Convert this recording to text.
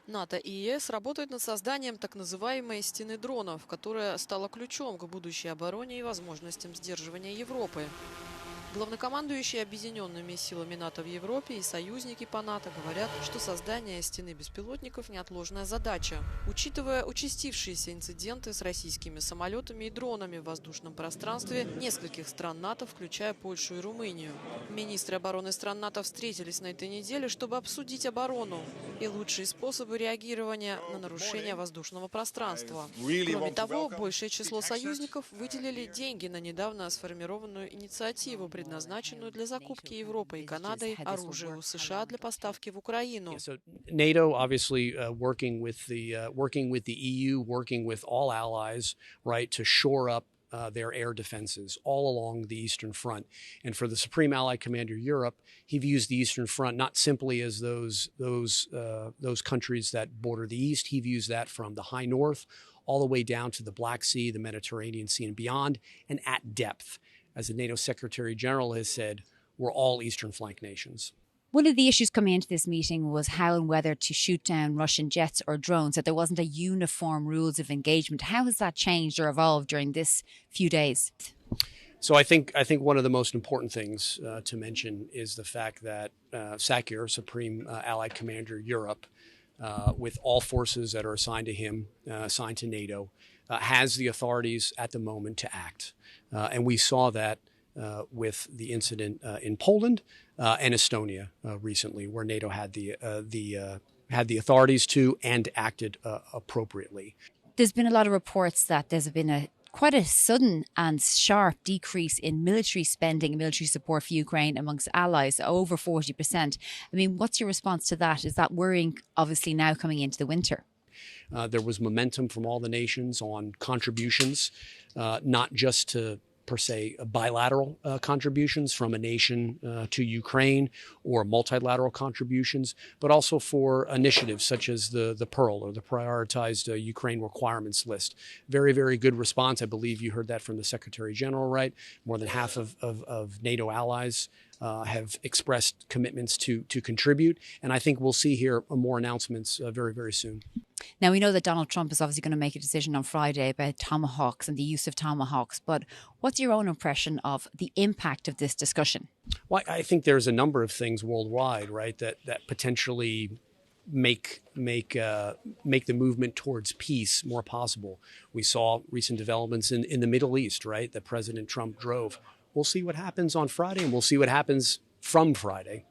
НАТО и ЕС работают над созданием так называемой «стены дронов», которая стала ключом к будущей обороне и возможностям сдерживания Европы. Главнокомандующие объединенными силами НАТО в Европе и союзники по НАТО говорят, что создание стены беспилотников – неотложная задача. Учитывая участившиеся инциденты с российскими самолетами и дронами в воздушном пространстве нескольких стран НАТО, включая Польшу и Румынию. Министры обороны стран НАТО встретились на этой неделе, чтобы обсудить оборону и лучшие способы реагирования на нарушение воздушного пространства. Кроме того, большее число союзников выделили деньги на недавно сформированную инициативу, предназначенную для закупки Европой и Канадой оружия у США для поставки в Украину. NATO, obviously, working with the EU, working with all allies, right, to shore up their air defenses all along the Eastern Front. And for the Supreme Allied Commander Europe, he views the Eastern Front not simply as those countries that border the East. He views that from the high north all the way down to the Black Sea, the Mediterranean Sea, and beyond, and at depth. As the NATO Secretary General has said, we're all Eastern flank nations. One of the issues coming into this meeting was how and whether to shoot down Russian jets or drones, that there wasn't a uniform rules of engagement. How has that changed or evolved during this few days? So I think one of the most important things to mention is the fact that Sakir, Supreme Allied Commander Europe, with all forces that are assigned to him, assigned to NATO, has the authorities at the moment to act. And we saw that with the incident in Poland and Estonia recently, where NATO had the authorities to and acted appropriately. There's been a lot of reports that there's been quite a sudden and sharp decrease in military spending and military support for Ukraine amongst allies, over 40%. I mean, what's your response to that? Is that worrying, obviously, now coming into the winter? There was momentum from all the nations on contributions, not just to per se bilateral contributions from a nation to Ukraine or multilateral contributions, but also for initiatives such as the PEARL or the Prioritized Ukraine Requirements List. Very, very good response. I believe you heard that from the Secretary General, right? More than half of NATO allies have expressed commitments to contribute. And I think we'll see here more announcements very, very soon. Now, we know that Donald Trump is obviously going to make a decision on Friday about tomahawks and the use of tomahawks. But what's your own impression of the impact of this discussion? Well, I think there's a number of things worldwide, right, that potentially make the movement towards peace more possible. We saw recent developments in the Middle East, right, that President Trump drove. We'll see what happens on Friday, and we'll see what happens from Friday.